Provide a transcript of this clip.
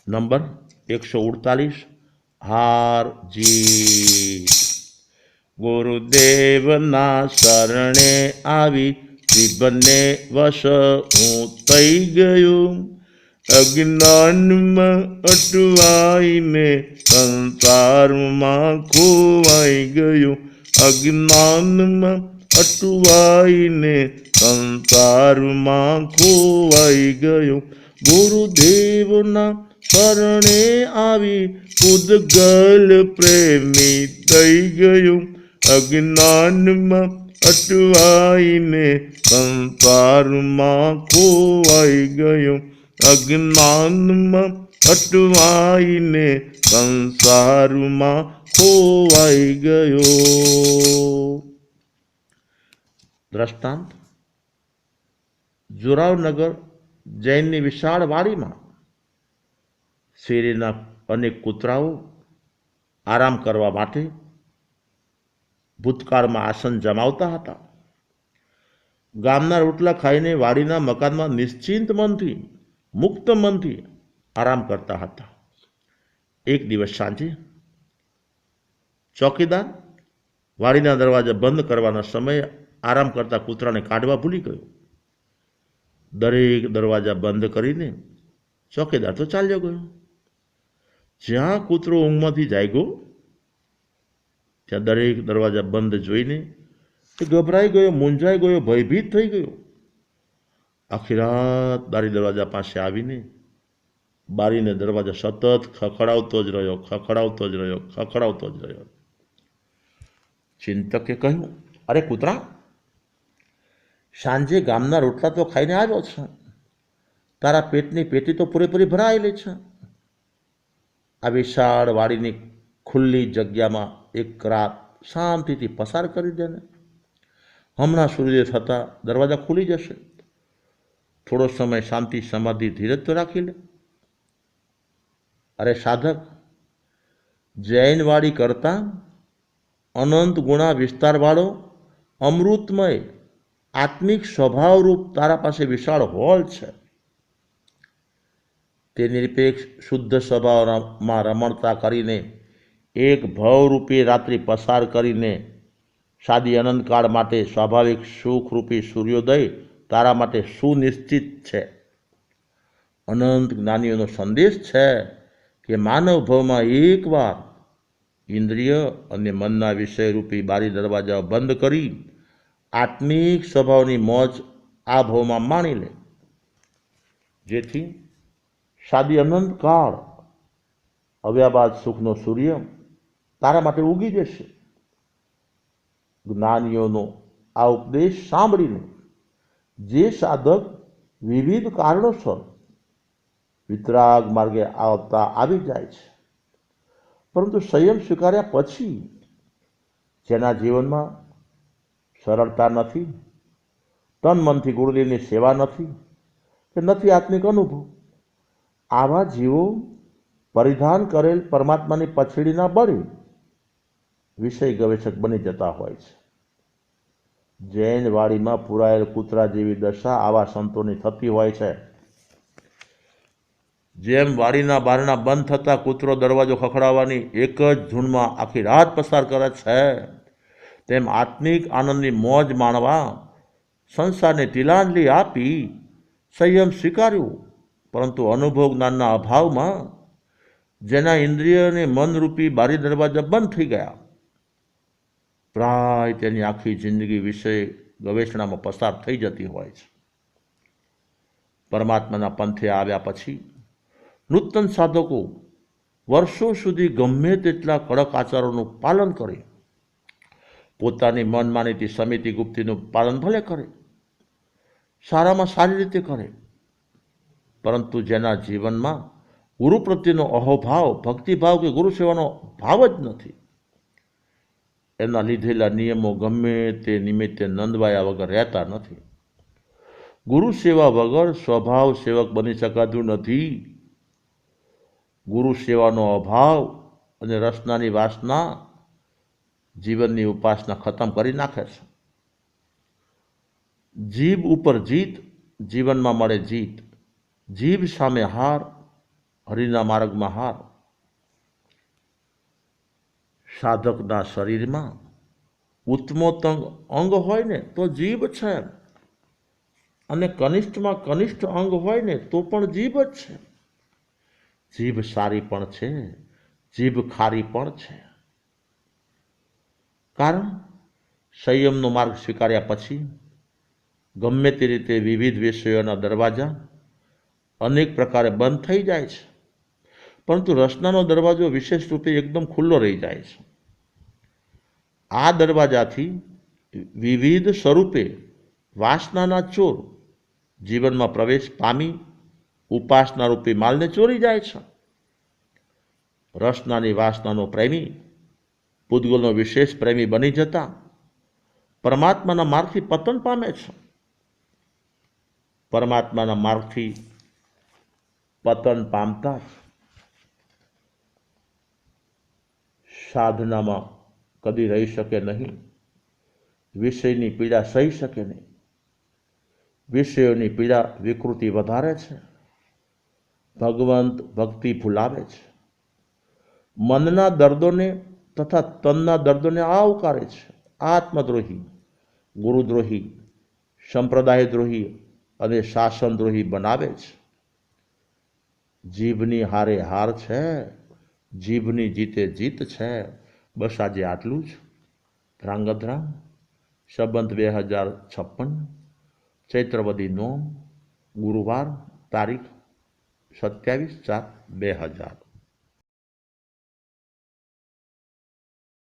Number 148 હાર જીત। ગુરુદેવના શરણે આવી જીભને વશ હું થઈ ગયું। અજ્ઞાનમાં અટવાઈને સંસારમાં ખોવાઈ ગયું। અજ્ઞાનમાં અટવાઈને સંસારમાં ખોવાઈ ગયું। ગુરુદેવના શરણે આવી પૂદગલ પ્રેમી થઈ ગયું। અજ્ઞાનમાં અટવાઈને સંસારમાં ખોવાઈ ગયું। અજ્ઞાનમાં અટવાઈને સંસારમાં ખોવાઈ ગયો। દ્રષ્ટાંત: જોરાવનગર જૈનની વિશાળ વાડીમાં શેરીના અનેક કૂતરાઓ આરામ કરવા માટે ભૂતકાળમાં આસન જમાવતા હતા। ગામના રોટલા ખાઈને વાડીના મકાનમાં નિશ્ચિંત મનથી, મુક્ત મનથી આરામ કરતા હતા। એક દિવસ સાંજે ચોકીદાર વાડીના દરવાજા બંધ કરવાના સમયે આરામ કરતા કૂતરાને કાઢવા ભૂલી ગયો। દરેક દરવાજા બંધ કરીને ચોકીદાર તો ચાલ્યો ગયો। જ્યાં કૂતરો ઊંઘમાંથી જાગ્યો ત્યાં દરેક દરવાજા બંધ જોઈને એ ગભરાઈ ગયો, મૂંઝાઈ ગયો, ભયભીત થઈ ગયો। આખી રાત બારી દરવાજા પાસે આવીને બારીને દરવાજા સતત ખખડાવતો જ રહ્યો। ચિંતકે કહ્યું, અરે કૂતરા, સાંજે ગામના રોટલા તો ખાઈને આવ્યો છે, તારા પેટની પેટી તો પૂરેપૂરી ભરાયેલી છે। આ વિશાળ વાડીની ખુલ્લી જગ્યામાં એક રાત શાંતિથી પસાર કરી દે ને। હમણાં સૂર્યોદય થતાં દરવાજા ખુલી જશે। થોડો સમય શાંતિ, સમાધિ, ધીરજ તો રાખી લે। અરે સાધક, જૈન વાડી કરતાં અનંત ગુણા વિસ્તારવાળો અમૃતમય આત્મિક સ્વભાવરૂપ તારા પાસે વિશાળ હોલ છે। તે નિરપેક્ષ શુદ્ધ સ્વભાવમાં રમણતા કરીને એક ભવરૂપી રાત્રિ પસાર કરીને સાદી અનંતકાળ માટે સ્વાભાવિક સુખરૂપી સૂર્યોદય તારા માટે સુનિશ્ચિત છે। અનંત જ્ઞાનીઓનો સંદેશ છે કે માનવ ભવમાં એકવાર ઇન્દ્રિય અને મનના વિષયરૂપી બારી દરવાજાઓ બંધ કરી આત્મિક સ્વભાવની મોજ આ ભવમાં માણી લે, જેથી સાદી અનંતકાળ આવ્યા બાદ સુખનો સૂર્ય તારા માટે ઉગી જશે। જ્ઞાનીઓનો આ ઉપદેશ સાંભળીને જે સાધક વિવિધ કારણોસર વિતરાગ માર્ગે આવી જાય છે, પરંતુ સંયમ સ્વીકાર્યા પછી જેના જીવનમાં સરળતા નથી, તન મનથી ગુરુદેવની સેવા નથી કે નથી આત્મિક અનુભવ, આવા જીવો પરિધાન કરેલ પરમાત્માની પછડીના બળે વિષય ગવેષક બની જતા હોય છે। જૈન વાડીમાં પુરાયેલ કૂતરા જેવી દશા આવા સંતોની થતી હોય છે। જેમ વાડીના બારણા બંધ થતા કૂતરો દરવાજો ખખડાવવાની એક જ ધૂનમાં આખી રાત પસાર કરે છે, તેમ આત્મિક આનંદની મોજ માણવા સંસારને તિલાંજલિ આપી સંયમ સ્વીકાર્યું, પરંતુ અનુભવ જ્ઞાનના અભાવમાં જેના ઇન્દ્રિય અને મનરૂપી બારી દરવાજા બંધ થઈ ગયા, પ્રાય તેની આખી જિંદગી વિષય ગવેષણામાં પસાર થઈ જતી હોય છે। પરમાત્માના પંથે આવ્યા પછી નૂતન સાધકો વર્ષો સુધી ગમે તેટલા કડક આચારોનું પાલન કરે, પોતાની મનમાનીથી સમિતિ ગુપ્તિનું પાલન ભલે કરે, સારામાં સારી રીતે કરે, પરંતુ જેના જીવનમાં ગુરુ પ્રત્યેનો અહોભાવ, ભક્તિભાવ કે ગુરુ સેવાનો ભાવ જ નથી, એના લીધેલા નિયમો ગમે તે નિમિત્તે નંદવાયા વગર રહેતા નથી। ગુરુ સેવા વગર સ્વભાવ સેવક બની શકાતું નથી। ગુરુ સેવાનો અભાવ અને રસનાની વાસના જીવનની ઉપાસના ખતમ કરી નાખે છે। જીભ ઉપર જીત, જીવનમાં મળે જીત, જીભ સામે હાર, હરિના માર્ગમાં હાર. સાધકના શરીરમાં ઉત્તમોત્તમ અંગ હોય ને તો જીભ છે, અને કનિષ્ઠમાં કનિષ્ઠ અંગ હોય ને તો પણ જીભ જ છે. જીભ સારી પણ છે, જીભ ખારી પણ છે. કારણ સંયમનો માર્ગ સ્વીકાર્યા પછી ગમે તે રીતે વિવિધ વિષયોના દરવાજા અનેક પ્રકારે બંધ થઈ જાય છે, પરંતુ રસનાનો દરવાજો વિશેષ રૂપે એકદમ ખુલ્લો રહી જાય છે. આ દરવાજાથી વિવિધ સ્વરૂપે વાસનાના ચોર જીવનમાં પ્રવેશ પામી ઉપાસના રૂપી માલને ચોરી જાય છે. રસનાની વાસનાનો પ્રેમી પૂતગલનો વિશેષ પ્રેમી બની જતા પરમાત્માના માર્ગથી પતન પામે છે. પરમાત્માના માર્ગથી પતન પામતા સાધનામાં કદી રહી શકે નહીં. વિષયની પીડા સહી શકે નહીં. વિષયોની પીડા વિકૃતિ વધારે છે. ભગવંત ભક્તિ ભૂલાવે છે. મનના દર્દોને તથા તનના દર્દોને આવકારે છે. આત્મદ્રોહી, ગુરુદ્રોહી, સંપ્રદાયદ્રોહી અને શાસનદ્રોહી બનાવે છે. જીભની હારે હાર છે, જીભની જીતે જીત છે. બસ આજે આટલું જ. ધ્રાંગધ્રાંગ સંબંધ 2056 ચૈત્રવદી નોમ ગુરુવાર તારીખ 27/4/2000.